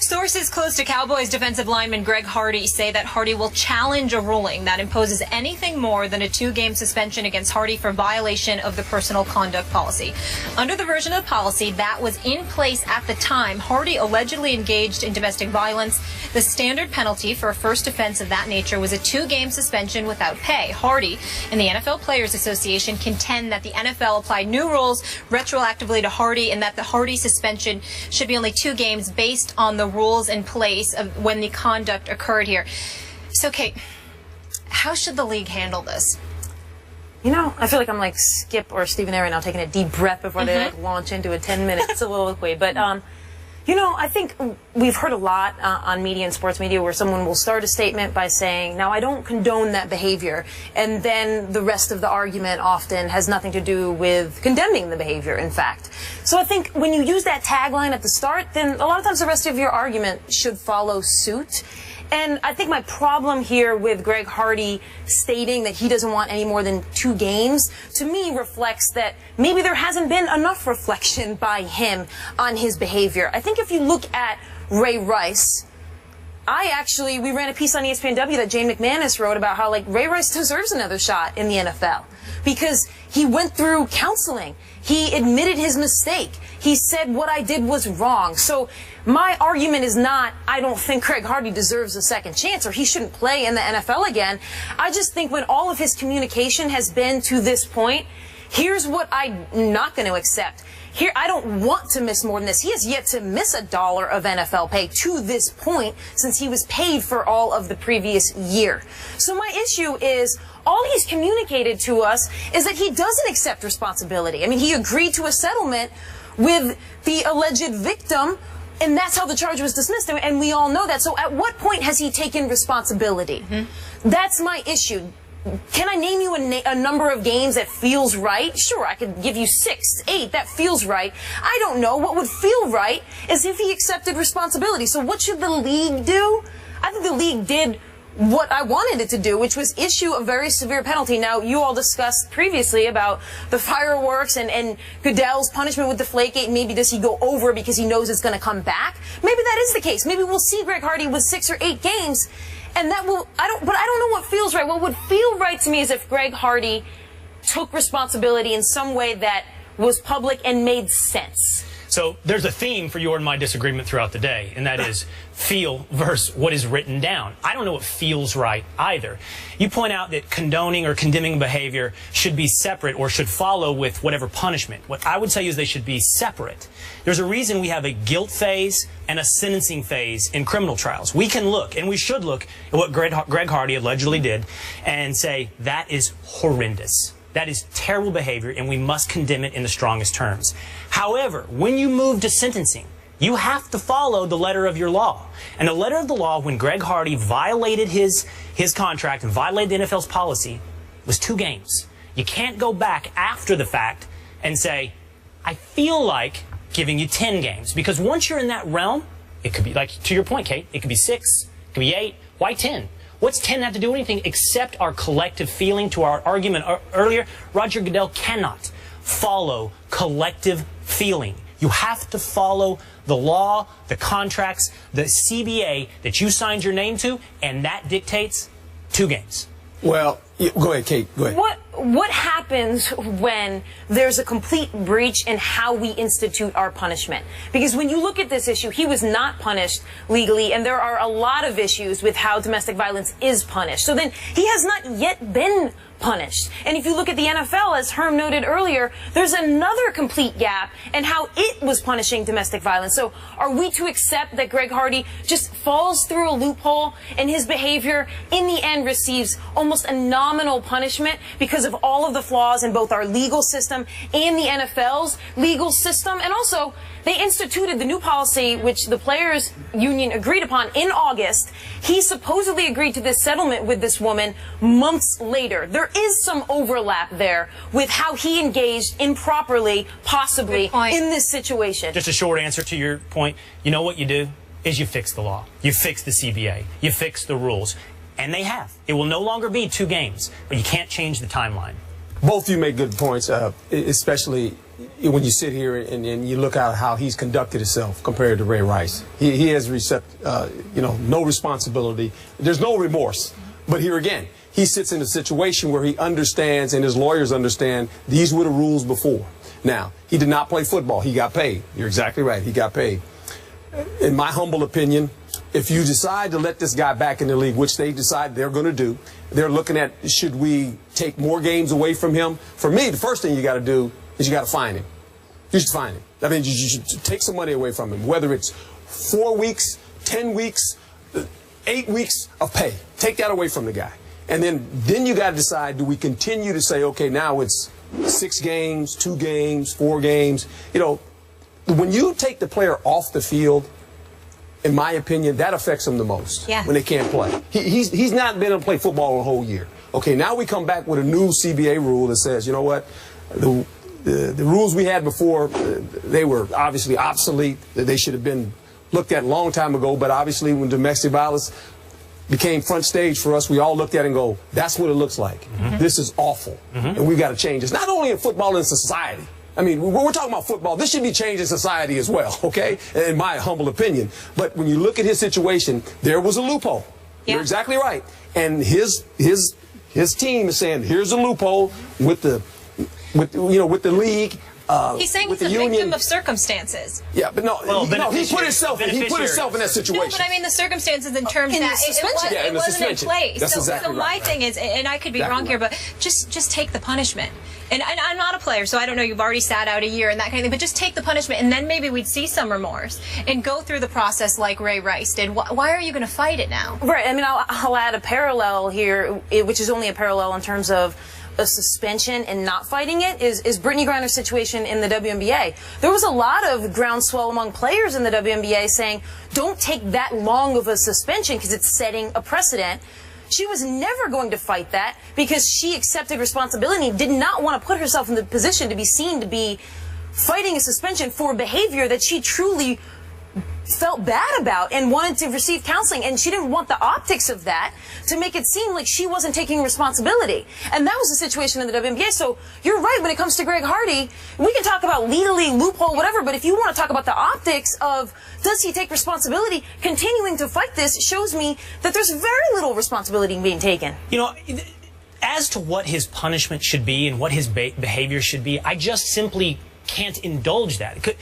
Sources close to Cowboys defensive lineman Greg Hardy say that Hardy will challenge a ruling that imposes anything more than a 2-game suspension against Hardy for violation of the personal conduct policy. Under the version of the policy that was in place at the time Hardy allegedly engaged in domestic violence, the standard penalty for a first offense of that nature was a 2-game suspension without pay. Hardy and the NFL Players Association contend that the NFL applied new rules retroactively to Hardy and that the Hardy suspension should be only 2 games based on the rules in place of when the conduct occurred here. So, Kate, how should the league handle this? You know, I feel like I'm like Skip or Stephen A right now, taking a deep breath before they like launch into a 10-minute soliloquy. But, you know, I think we've heard a lot on media and sports media where someone will start a statement by saying, now, I don't condone that behavior. And then the rest of the argument often has nothing to do with condemning the behavior, in fact. So I think when you use that tagline at the start, then a lot of times the rest of your argument should follow suit. And I think my problem here with Greg Hardy stating that he doesn't want any more than 2 games, to me reflects that maybe there hasn't been enough reflection by him on his behavior. I think if you look at Ray Rice, we ran a piece on ESPNW that Jane McManus wrote about how, like, Ray Rice deserves another shot in the NFL because he went through counseling. He admitted his mistake. He said what I did was wrong. So my argument is not, I don't think Greg Hardy deserves a second chance or he shouldn't play in the NFL again. I just think when all of his communication has been to this point, here's what I'm not going to accept. Here, I don't want to miss more than this. He has yet to miss $1 of NFL pay to this point since he was paid for all of the previous year. So my issue is all he's communicated to us is that he doesn't accept responsibility. I mean, he agreed to a settlement with the alleged victim, and that's how the charge was dismissed, and we all know that. So at what point has he taken responsibility? That's my issue. Can I name you a number of games that feels right? Sure, I could give you 6, 8, that feels right. I don't know. What would feel right is if he accepted responsibility. So what should the league do? I think the league did what I wanted it to do, which was issue a very severe penalty. Now, you all discussed previously about the fireworks and Goodell's punishment with Deflategate. Maybe does he go over because he knows it's going to come back? Maybe that is the case. Maybe we'll see Greg Hardy with 6 or 8 games. And that will, but I don't know what feels right. What would feel right to me is if Greg Hardy took responsibility in some way that was public and made sense. So there's a theme for your and my disagreement throughout the day, and that is feel versus what is written down. I don't know what feels right either. You point out that condoning or condemning behavior should be separate or should follow with whatever punishment. What I would say is they should be separate. There's a reason we have a guilt phase and a sentencing phase in criminal trials. We can look, and we should look, at what Greg Hardy allegedly did and say that is horrendous. That is terrible behavior, and we must condemn it in the strongest terms. However, when you move to sentencing, you have to follow the letter of your law. And the letter of the law, when Greg Hardy violated his contract and violated the NFL's policy, was 2 games. You can't go back after the fact and say, I feel like giving you 10 games. Because once you're in that realm, it could be, like to your point, Kate, it could be 6, it could be 8. Why 10? What's 10 have to do with anything except our collective feeling? To our argument earlier, Roger Goodell cannot follow collective feeling. You have to follow the law, the contracts, the CBA that you signed your name to, and that dictates 2 games. Well, go ahead, Kate. Go ahead. What happens when there's a complete breach in how we institute our punishment? Because when you look at this issue, he was not punished legally, and there are a lot of issues with how domestic violence is punished. So then he has not yet been punished. And if you look at the NFL, as Herm noted earlier, there's another complete gap in how it was punishing domestic violence. So are we to accept that Greg Hardy just falls through a loophole and his behavior in the end receives almost a nominal punishment because of all of the flaws in both our legal system and the NFL's legal system? And also, they instituted the new policy, which the players' union agreed upon in August. He supposedly agreed to this settlement with this woman months later. There is some overlap there with how he engaged improperly, possibly, in this situation. Just a short answer to your point. You know what you do is you fix the law. You fix the CBA. You fix the rules. And they have. It will no longer be 2 games, but you can't change the timeline. Both of you make good points, especially when you sit here and you look at how he's conducted himself compared to Ray Rice. He has no responsibility. There's no remorse. But here again, he sits in a situation where he understands and his lawyers understand these were the rules before. Now, he did not play football. He got paid. You're exactly right. He got paid. In my humble opinion, if you decide to let this guy back in the league, which they decide they're going to do, they're looking at, should we take more games away from him? For me, the first thing you got to do is you got to fine him. You should fine him. I mean, you should take some money away from him, whether it's 4 weeks, 10 weeks, 8 weeks of pay. Take that away from the guy. And then you got to decide, do we continue to say, okay, now it's 6 games, 2 games, 4 games? You know, when you take the player off the field, in my opinion, that affects them the most when they can't play. He's not been able to play football a whole year. Okay, now we come back with a new CBA rule that says, you know what, the rules we had before, they were obviously obsolete. They should have been looked at a long time ago, but obviously when domestic violence became front stage for us, we all looked at it and go, that's what it looks like. This is awful, and we've got to change this. Not only in football, in society. I mean, when we're talking about football, this should be changed in society as well, okay, in my humble opinion. But when you look at his situation, there was a loophole. You're exactly right. And his team is saying, here's a loophole with the league. He's saying it's a victim of circumstances. Yeah, but no, he put himself in that situation. No, but I mean the circumstances in terms that it wasn't in place. That's exactly right. My thing is, and I could be wrong here, but just take the punishment. And I'm not a player, so I don't know, you've already sat out a year and that kind of thing, but just take the punishment, and then maybe we'd see some remorse and go through the process like Ray Rice did. Why are you going to fight it now? Right. I mean, I'll add a parallel here, which is only a parallel in terms of a suspension and not fighting it, is Brittany Griner's situation in the WNBA. There was a lot of groundswell among players in the WNBA saying, don't take that long of a suspension because it's setting a precedent. She was never going to fight that because she accepted responsibility, did not want to put herself in the position to be seen to be fighting a suspension for behavior that she truly felt bad about and wanted to receive counseling, and she didn't want the optics of that to make it seem like she wasn't taking responsibility. And that was the situation in the WNBA. So you're right, when it comes to Greg Hardy, we can talk about legally, loophole, whatever, but if you want to talk about the optics of does he take responsibility, continuing to fight this shows me that there's very little responsibility being taken. You know, as to what his punishment should be and what his behavior should be, I just simply can't indulge that.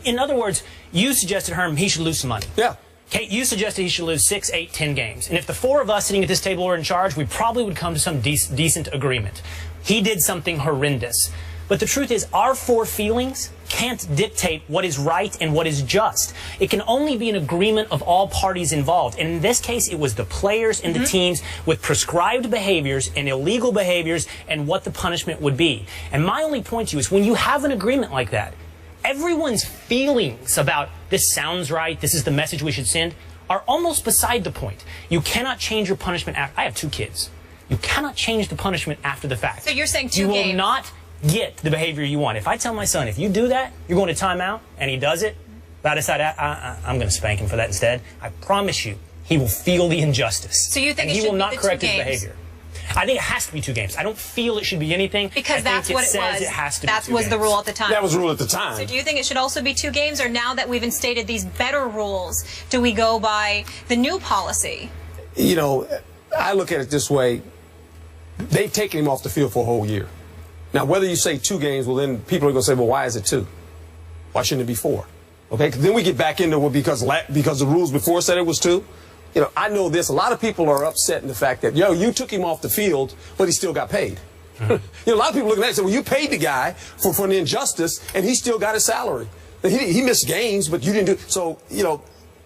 In other words, you suggested, Herm, he should lose some money. Yeah. Kate, you suggested he should lose 6, 8, 10 games. And if the 4 of us sitting at this table were in charge, we probably would come to some decent agreement. He did something horrendous. But the truth is, our 4 feelings can't dictate what is right and what is just. It can only be an agreement of all parties involved. And in this case, it was the players and the teams with prescribed behaviors and illegal behaviors and what the punishment would be. And my only point to you is when you have an agreement like that, everyone's feelings about this sounds right, this is the message we should send, are almost beside the point. You cannot change your punishment after. I have 2 kids. You cannot change the punishment after the fact. So you're saying 2 games. You will not get the behavior you want. If I tell my son, if you do that, you're going to timeout, and he does it, but I decide I'm going to spank him for that instead, I promise you, he will feel the injustice. So you think and he will not correct his behavior. I think it has to be 2 games. I don't feel it should be anything. Because that's what it was. It has to be 2 that was games. the rule at the time. That was the rule at the time. So do you think it should also be 2 games, or now that we've instated these better rules, do we go by the new policy? You know, I look at it this way. They've taken him off the field for a whole year. Now, whether you say 2 games, well, then people are going to say, well, why is it 2? Why shouldn't it be 4? Okay, then we get back into it because the rules before said it was 2. You know, I know this. A lot of people are upset in the fact that, you took him off the field, but he still got paid. You know, a lot of people looking at it and say, well, you paid the guy for an injustice, and he still got his salary. He missed games, but you didn't do. So, you know,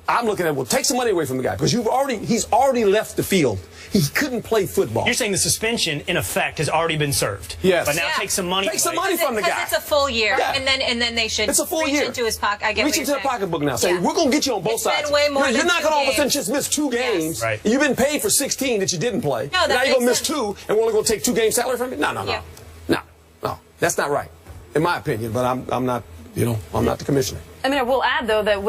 I'm looking at, well, take some money away from the guy because he's already left the field. He couldn't play football. You're saying the suspension, in effect, has already been served. Yes. But now take some money. Take some money from the guy. Because it's a full year, Yeah. and then they should It's a full reach year. into his pocket. I get reach what into you're the saying. pocketbook now. Say, we're going to get you on both sides. Been way more you're than not 2 going to all of a sudden games. just miss 2 games. Right. You've been paid for 16 that you didn't play. No, that now you're going to miss makes 2, and we're only going to take 2 games salary from you? No. Yeah. No. That's not right, in my opinion. But I'm not, I'm not the commissioner. I mean, I will add, though, that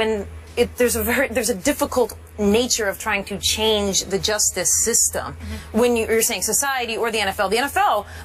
there's a difficult nature of trying to change the justice system. When you're saying society or the NFL,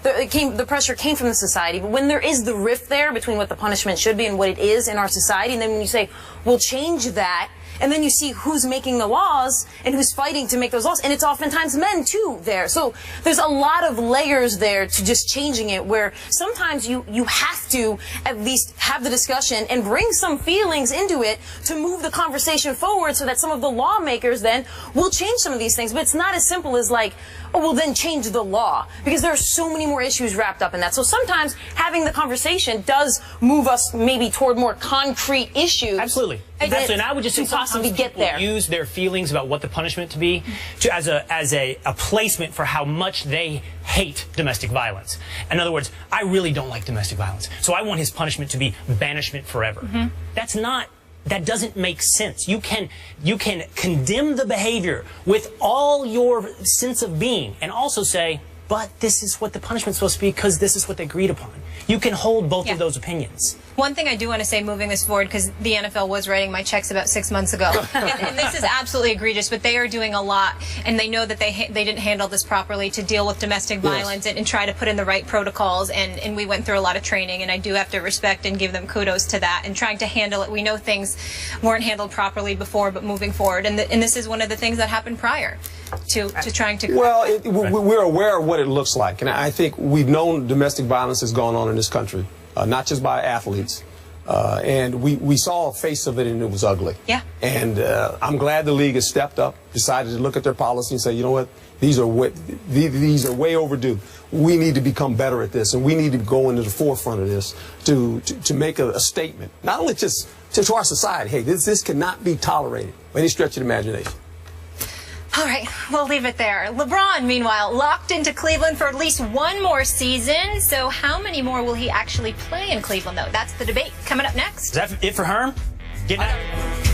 the pressure came from the society, but when there is the rift there between what the punishment should be and what it is in our society, and then when you say, we'll change that, and then you see who's making the laws and who's fighting to make those laws, and it's oftentimes men too there. So there's a lot of layers there to just changing it, where sometimes you have to at least have the discussion and bring some feelings into it to move the conversation forward, so that some of the lawmakers then will change some of these things. But it's not as simple as like, oh, well then change the law, because there are so many more issues wrapped up in that. So sometimes having the conversation does move us maybe toward more concrete issues. Absolutely. And I would just say sometimes people use their feelings about what the punishment to be as a placement for how much they hate domestic violence. In other words, I really don't like domestic violence, so I want his punishment to be banishment forever. That doesn't make sense. You can condemn the behavior with all your sense of being and also say, but this is what the punishment's supposed to be because this is what they agreed upon. You can hold both of those opinions. One thing I do want to say moving this forward, because the NFL was writing my checks about 6 months ago, and this is absolutely egregious, but they are doing a lot, and they know that they didn't handle this properly to deal with domestic violence and try to put in the right protocols, and we went through a lot of training, and I do have to respect and give them kudos to that, and trying to handle it. We know things weren't handled properly before, but moving forward, and this is one of the things that happened prior to trying to... Well, we're aware of what it looks like, and I think we've known domestic violence has gone on in this country. Not just by athletes. And we saw a face of it, and it was ugly. Yeah. And I'm glad the league has stepped up, decided to look at their policy and say, you know what, these are way overdue. We need to become better at this, and we need to go into the forefront of this to make a statement, not only just to our society. Hey, this cannot be tolerated by any stretch of the imagination. All right, we'll leave it there. LeBron, meanwhile, locked into Cleveland for at least one more season. So how many more will he actually play in Cleveland, though? That's the debate coming up next. Is that it for Herm? Get out.